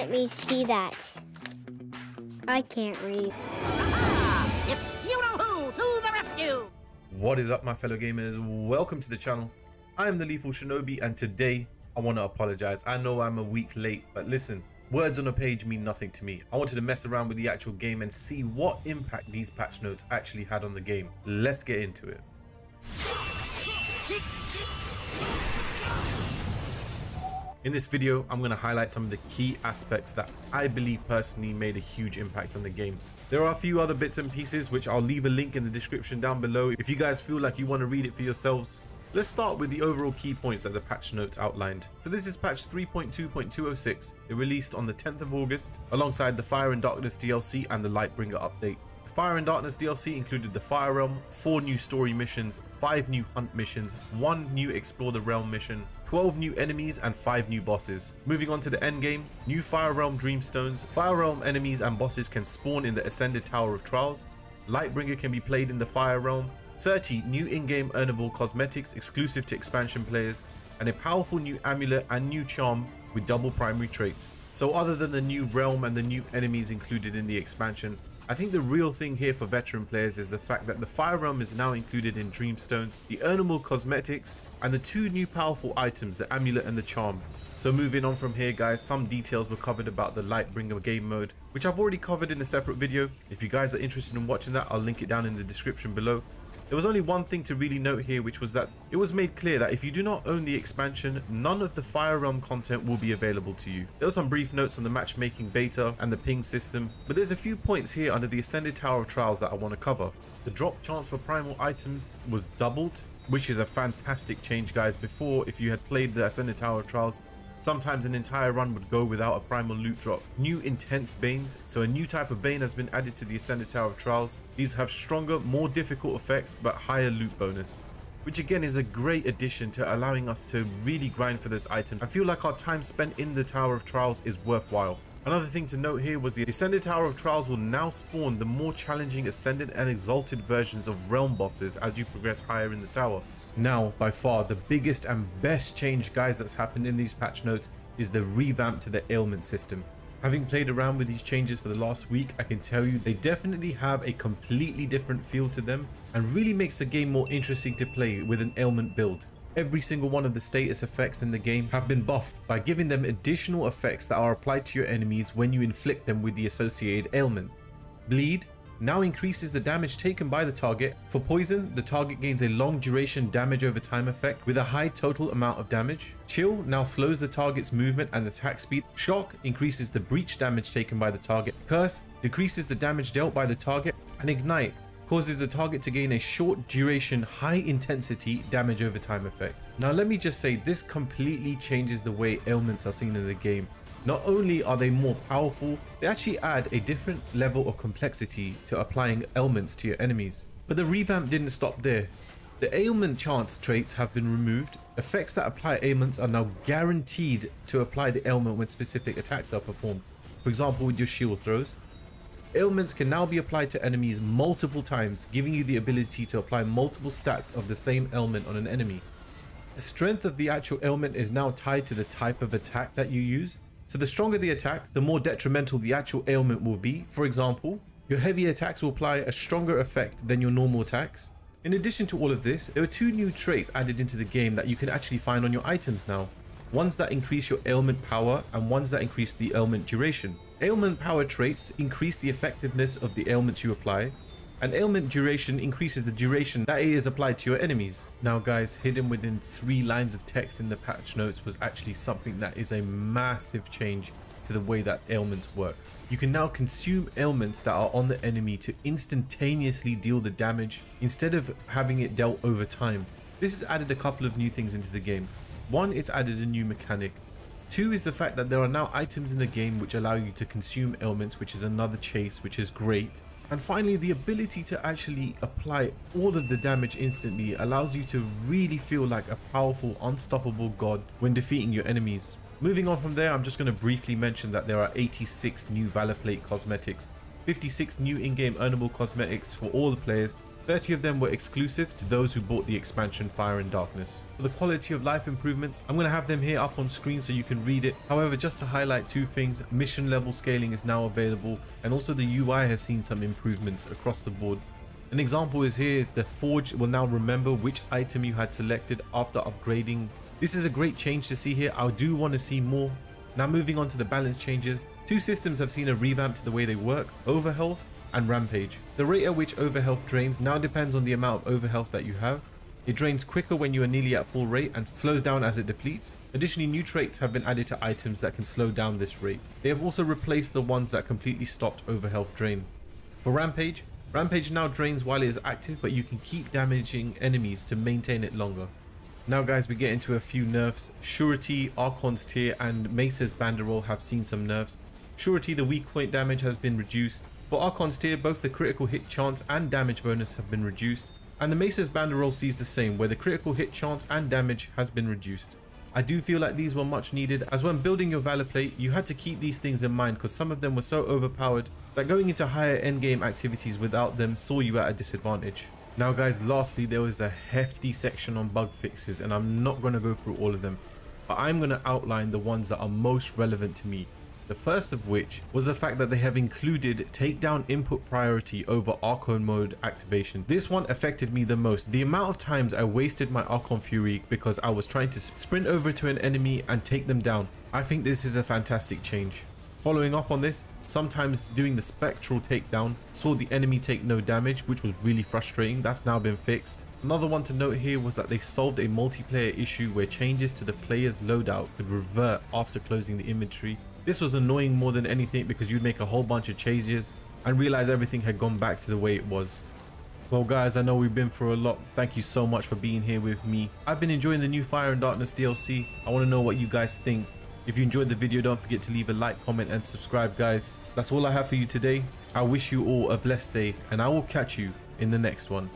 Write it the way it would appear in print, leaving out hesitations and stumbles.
Let me see that. I can't read. It's you-know-who to the rescue! What is up, my fellow gamers? Welcome to the channel. I am the Lethal Shinobi, and today I want to apologize. I know I'm a week late, but listen, words on a page mean nothing to me. I wanted to mess around with the actual game and see what impact these patch notes actually had on the game. Let's get into it. In this video, I'm going to highlight some of the key aspects that I believe personally made a huge impact on the game. There are a few other bits and pieces which I'll leave a link in the description down below if you guys feel like you want to read it for yourselves. Let's start with the overall key points that the patch notes outlined. So this is patch 3.2.206. It released on the 10th of August alongside the Fire and Darkness DLC and the Lightbringer update. The Fire and Darkness DLC included the Fire Realm, 4 new story missions, 5 new hunt missions, 1 new Explore the Realm mission, 12 new enemies and 5 new bosses. Moving on to the endgame, new Fire Realm Dreamstones. Fire Realm enemies and bosses can spawn in the Ascended Tower of Trials. Lightbringer can be played in the Fire Realm. 30 new in-game earnable cosmetics exclusive to expansion players, and a powerful new amulet and new charm with double primary traits. So other than the new realm and the new enemies included in the expansion, I think the real thing here for veteran players is the fact that the Fire Realm is now included in Dreamstones, the earnable cosmetics, and the 2 new powerful items, the amulet and the charm. So moving on from here, guys, some details were covered about the Lightbringer game mode, which I've already covered in a separate video. If you guys are interested in watching that, I'll link it down in the description below. There was only one thing to really note here, which was that it was made clear that if you do not own the expansion, none of the Fire Realm content will be available to you. There were some brief notes on the matchmaking beta and the ping system, but there's a few points here under the Ascended Tower of Trials that I want to cover. The drop chance for primal items was doubled, which is a fantastic change, guys. Before, if you had played the Ascended Tower of Trials, sometimes an entire run would go without a primal loot drop. New intense banes, so a new type of bane has been added to the Ascended Tower of Trials. These have stronger, more difficult effects but higher loot bonus, which again is a great addition to allowing us to really grind for those items. I feel like our time spent in the Tower of Trials is worthwhile. Another thing to note here was the Ascended Tower of Trials will now spawn the more challenging Ascended and Exalted versions of realm bosses as you progress higher in the tower. Now, by far, the biggest and best change, guys, that's happened in these patch notes is the revamp to the ailment system. Having played around with these changes for the last week, I can tell you they definitely have a completely different feel to them and really makes the game more interesting to play with an ailment build. Every single one of the status effects in the game have been buffed by giving them additional effects that are applied to your enemies when you inflict them with the associated ailment. Bleed now increases the damage taken by the target. For poison, the target gains a long duration damage over time effect with a high total amount of damage. Chill now slows the target's movement and attack speed. Shock increases the breach damage taken by the target. Curse decreases the damage dealt by the target. And Ignite causes the target to gain a short duration, high intensity damage over time effect. Now let me just say, this completely changes the way ailments are seen in the game. Not only are they more powerful, they actually add a different level of complexity to applying ailments to your enemies. But the revamp didn't stop there. The ailment chance traits have been removed. Effects that apply ailments are now guaranteed to apply the ailment when specific attacks are performed. For example, with your shield throws. Ailments can now be applied to enemies multiple times, giving you the ability to apply multiple stacks of the same ailment on an enemy. The strength of the actual ailment is now tied to the type of attack that you use. So the stronger the attack, the more detrimental the actual ailment will be. For example, your heavy attacks will apply a stronger effect than your normal attacks. In addition to all of this, there are 2 new traits added into the game that you can actually find on your items now. Ones that increase your ailment power and ones that increase the ailment duration. Ailment power traits increase the effectiveness of the ailments you apply, and ailment duration increases the duration that it is applied to your enemies. Now guys, hidden within 3 lines of text in the patch notes was actually something that is a massive change to the way that ailments work. You can now consume ailments that are on the enemy to instantaneously deal the damage instead of having it dealt over time. This has added a couple of new things into the game. 1, it's added a new mechanic. 2 is the fact that there are now items in the game which allow you to consume ailments, which is another chase, which is great. And finally, the ability to actually apply all of the damage instantly allows you to really feel like a powerful, unstoppable god when defeating your enemies. Moving on from there, I'm just going to briefly mention that there are 86 new Valor Plate cosmetics, 56 new in-game earnable cosmetics for all the players, 30 of them were exclusive to those who bought the expansion Fire and Darkness. For the quality of life improvements, I'm going to have them here up on screen so you can read it. However, just to highlight two things, mission level scaling is now available, and also the UI has seen some improvements across the board. An example is the Forge will now remember which item you had selected after upgrading. This is a great change to see here. I do want to see more. Now moving on to the balance changes, two systems have seen a revamp to the way they work: Overhealth and Rampage. The rate at which Overhealth drains now depends on the amount of Overhealth that you have. It drains quicker when you are nearly at full rate and slows down as it depletes. Additionally, new traits have been added to items that can slow down this rate. They have also replaced the ones that completely stopped Overhealth drain. For Rampage now drains while it is active, but you can keep damaging enemies to maintain it longer. Now guys, we get into a few nerfs. Surety, Archon's Tear and Mesa's Banderole have seen some nerfs. Surety, the weak point damage has been reduced. For Archon's Tear, both the critical hit chance and damage bonus have been reduced. And the Mesa's Banderole sees the same, where the critical hit chance and damage has been reduced. I do feel like these were much needed, as when building your Valor Plate, you had to keep these things in mind because some of them were so overpowered that going into higher endgame activities without them saw you at a disadvantage. Now guys, lastly, there was a hefty section on bug fixes, and I'm not going to go through all of them, but I'm going to outline the ones that are most relevant to me. The first of which was the fact that they have included takedown input priority over Archon mode activation. This one affected me the most. The amount of times I wasted my Archon Fury because I was trying to sprint over to an enemy and take them down. I think this is a fantastic change. Following up on this, sometimes doing the spectral takedown saw the enemy take no damage, which was really frustrating. That's now been fixed. Another one to note here was that they solved a multiplayer issue where changes to the player's loadout could revert after closing the inventory. This was annoying more than anything because you'd make a whole bunch of changes and realize everything had gone back to the way it was. Well guys, I know we've been through a lot. Thank you so much for being here with me. I've been enjoying the new Fire and Darkness DLC. I want to know what you guys think. If you enjoyed the video, don't forget to leave a like, comment and subscribe guys. That's all I have for you today. I wish you all a blessed day and I will catch you in the next one.